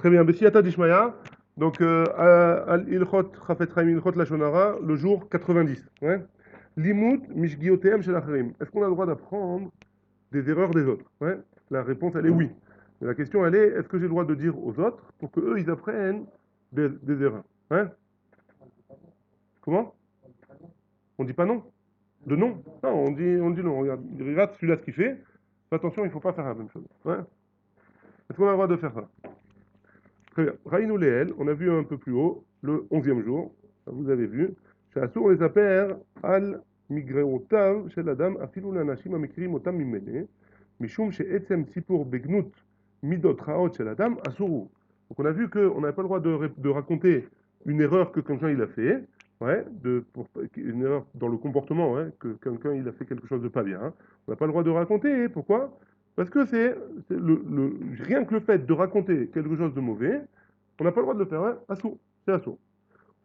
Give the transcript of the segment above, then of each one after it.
Très bien, Bessiyata Dishmaya. Donc, Al-Ilchot, Chafetz Chaim Ilchot Lashonara, le jour 90. Ouais. Limut Mishgiotem Shel Acharim. Est-ce qu'on a le droit d'apprendre des erreurs des autres? Ouais. La réponse, elle est oui. Mais la question, elle est, est-ce que j'ai le droit de dire aux autres pour qu'eux, ils apprennent des erreurs? Ouais. Comment? On dit pas non? De non? Non, on dit non. Regarde celui-là ce qu'il fait. Fais attention, il ne faut pas faire la même chose. Ouais. Est-ce qu'on a le droit de faire ça? Très bien. Raïnou Leel, on a vu un peu plus haut, le 11e jour, vous avez vu, שאסור לספר על מגרעותיו של אדם אפילו לאנשים המכירים אותם ממילא, משום שעצם סיפור בגנות מידות רעות של אדם אסור הוא. Donc on a vu qu'on n'avait pas le droit de raconter une erreur que quelqu'un il a fait, ouais, une erreur dans le comportement, ouais, que quelqu'un il a fait quelque chose de pas bien. Hein. On n'a pas le droit de raconter. Pourquoi? Parce que rien que le fait de raconter quelque chose de mauvais, on n'a pas le droit de le faire, hein, assourd, c'est assourd.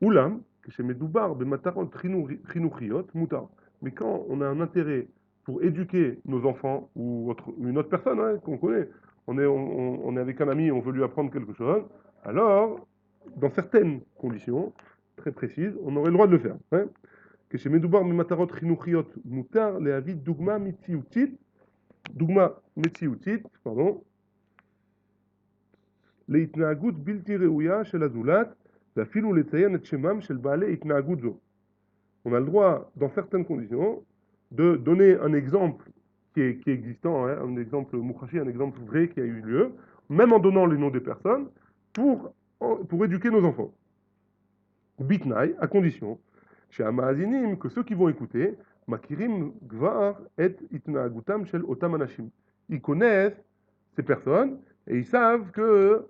Oulam, que chez Medoubar, Bematarot Chinuchiot, Moutar. Mais quand on a un intérêt pour éduquer nos enfants ou une autre personne hein, qu'on connaît, on est avec un ami et on veut lui apprendre quelque chose, alors, dans certaines conditions très précises, on aurait le droit de le faire. Hein. Que chez Medoubar, Bematarot Chinuchiot, Moutar, les avis Dougma Mitziutit, דוגמה מציאותית, pardon, להתנהגות בלתי ראויה של הזולת, ואפילו לציין את שמם של בעלי התנהגות זו. On a le droit, dans certaines conditions, de donner un exemple qui est existant, hein, un exemple mouchachi, un exemple vrai qui a eu lieu, même en donnant les noms des personnes, pour éduquer nos enfants. Bitnaï, à condition, chez Amaazinim, que ceux qui vont écouter, Makirim Gvar et Itnaagutam Shel Otam Anashim. Ils connaissent ces personnes et ils savent que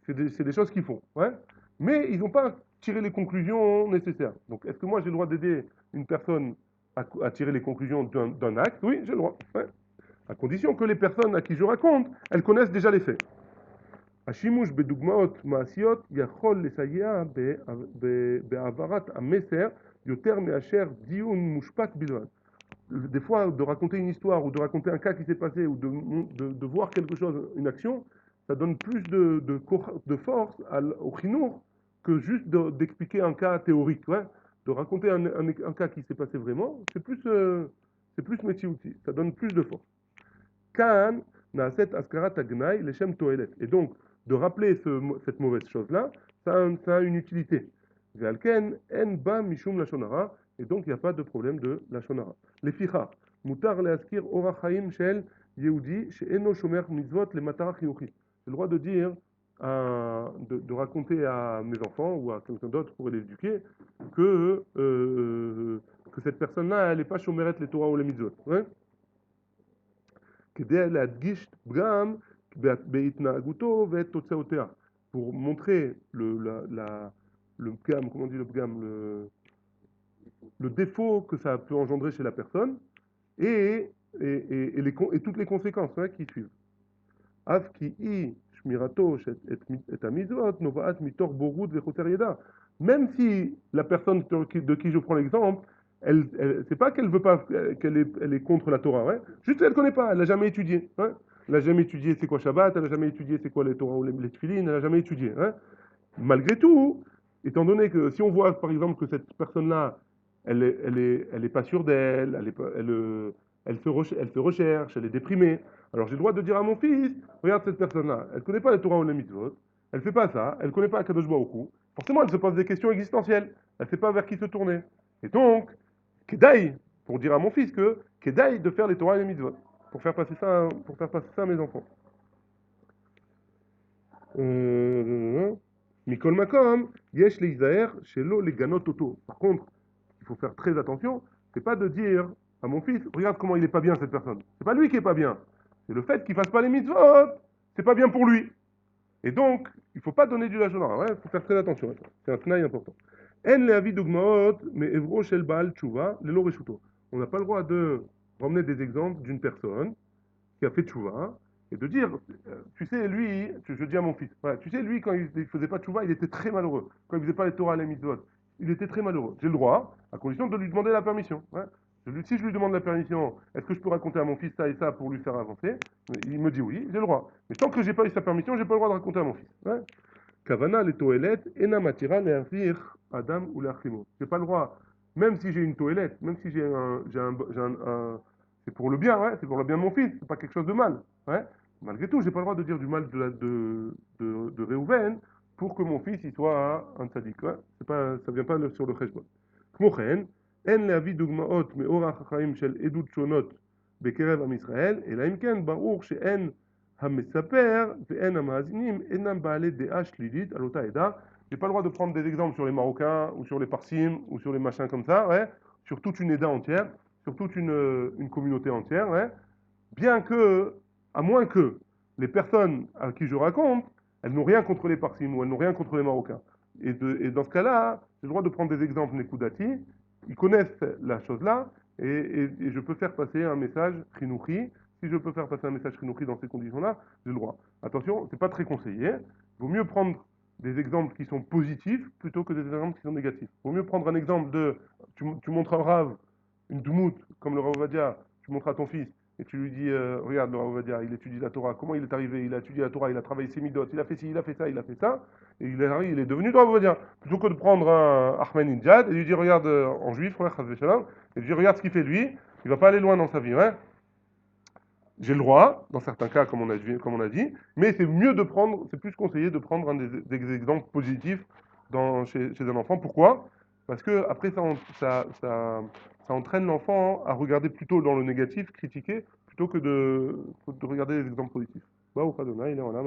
c'est des choses qu'ils font. Ouais. Mais ils n'ont pas tiré les conclusions nécessaires. Donc, est-ce que moi j'ai le droit d'aider une personne à tirer les conclusions d'un acte? Oui, j'ai le droit. Ouais. À condition que les personnes à qui je raconte, elles connaissent déjà les faits. השימוש בדוגמאות מעשיות יכול לסייע בהעברת המסר יותר מאשר דיון מושפט בלבד. Des fois, de raconter une histoire ou de raconter un cas qui s'est passé ou de voir quelque chose, une action, ça donne plus de force au chinour que juste d'expliquer un cas théorique. Ouais. De raconter un cas qui s'est passé vraiment, c'est plus métier outil, ça donne plus de force. Kaan naaset askarat agnai leshem toelet. Et donc, de rappeler cette mauvaise chose-là, ça a une utilité. Ve'alken en ba mishum lashonara. Et donc, il n'y a pas de problème de lashonara. Leficha, mutar leaskir orach chaim shel yehudi she'eno shomer mitzvot le matara chinuchit. J'ai le droit de dire, de raconter à mes enfants ou à quelqu'un d'autre pour l'éduquer que cette personne-là, elle n'est pas chomeret les Torah ou les mitzvot. Ouais. כדי להדגיש פגם בהתנהגותו ואת תוצאותיה. Pour montrer le pgam, comment on dit le pgam, le défaut que ça peut engendrer chez la personne et toutes les conséquences hein, qui suivent. אף כי אי שמירתו את המצוות נובעת מתוך בורות וחוסר ידע. Même si la personne de qui je prends l'exemple, c'est pas qu'elle veut pas, elle est contre la Torah, ouais. Juste elle connaît pas, elle n'a jamais étudié. Ouais. Elle n'a jamais étudié c'est quoi Shabbat, elle n'a jamais étudié c'est quoi les Torah ou les Tfilin, elle n'a jamais étudié. Hein. Malgré tout, étant donné que si on voit par exemple que cette personne-là, elle est pas sûre d'elle, elle se recherche, elle est déprimée. Alors j'ai le droit de dire à mon fils, regarde cette personne-là, elle connaît pas les Torah ou les mitzvot, elle fait pas ça, elle connaît pas Kadosh Baruch Hu. Forcément, elle se pose des questions existentielles, elle sait pas vers qui se tourner. Et donc, Kedaï, pour dire à mon fils que Kedaï de faire les Torah et les mitzvot, pour faire passer ça à mes enfants. Mikol Makom, Yesh Leizaer, Shelo Leganot Toto. Par contre, il faut faire très attention, c'est pas de dire à mon fils, regarde comment il est pas bien cette personne. C'est pas lui qui est pas bien. C'est le fait qu'il fasse pas les mitzvot, c'est pas bien pour lui. Et donc, il faut pas donner du lachon il faut faire très attention à ça. C'est un tnaï important. En leavi dogmaot, mais evro shel baal tshuva, lelo reshuto. On n'a pas le droit de ramener des exemples d'une personne qui a fait tshuva et de dire, tu sais, lui, je dis à mon fils, voilà, tu sais, lui, quand il faisait pas tshuva, il était très malheureux. Quand il faisait pas les Torah et les mitzvot, il était très malheureux. J'ai le droit, à condition de lui demander la permission. Ouais. Si je lui demande la permission, est-ce que je peux raconter à mon fils ça et ça pour lui faire avancer? Il me dit oui, j'ai le droit. Mais tant que j'ai pas eu sa permission, j'ai pas le droit de raconter à mon fils. Ouais. Kavana, les toilettes, ena matira le'arvir Adam ou l'achimo. J'ai pas le droit, même si j'ai une toilette, même si c'est pour le bien, ouais, c'est pour le bien de mon fils, c'est pas quelque chose de mal, ouais. Malgré tout, j'ai pas le droit de dire du mal de Réhouven pour que mon fils il soit un tzaddik, ouais. C'est pas, ça vient pas sur le cheshbon. כמו כן, אין להביא דוגמאות מאורח החיים של עדות שונות בקרב עם ישראל, אלא אם כן ברור שאין המספר ואין המאזינים אינם בעלי דעה שלילית על אותה עדה. J'ai pas le droit de prendre des exemples sur les Marocains ou sur les Parsim ou sur les machins comme ça, ouais, sur toute une Eda entière, sur toute une communauté entière, ouais, bien que, à moins que les personnes à qui je raconte, elles n'ont rien contre les Parsim ou elles n'ont rien contre les Marocains. Et dans ce cas-là, j'ai le droit de prendre des exemples Nekudati, ils connaissent la chose-là, et je peux faire passer un message Chinouchi. Si je peux faire passer un message Chinouchi dans ces conditions-là, j'ai le droit. Attention, c'est pas très conseillé. Il vaut mieux prendre des exemples qui sont positifs plutôt que des exemples qui sont négatifs. Il vaut mieux prendre un exemple de, tu montres un rave, une doumout, comme le Rav Ovadia, tu montres à ton fils, et tu lui dis, regarde, le Rav Ovadia, il étudie la Torah, comment il est arrivé, il a étudié la Torah, il a travaillé ses midot, il a fait ci, il a fait ça, il a fait ça, et il est devenu le Rav Ovadia. Plutôt que de prendre un Ahmed Injad et lui dire, regarde, en juif, frère, et lui dire, regarde ce qu'il fait lui, il va pas aller loin dans sa vie, ouais. J'ai le droit, dans certains cas, comme on a dit, mais c'est mieux de prendre, c'est plus conseillé de prendre des exemples positifs chez un enfant. Pourquoi? Parce que après, ça entraîne l'enfant à regarder plutôt dans le négatif, critiquer, plutôt que de regarder les exemples positifs. Bah, ou pas de il est en là,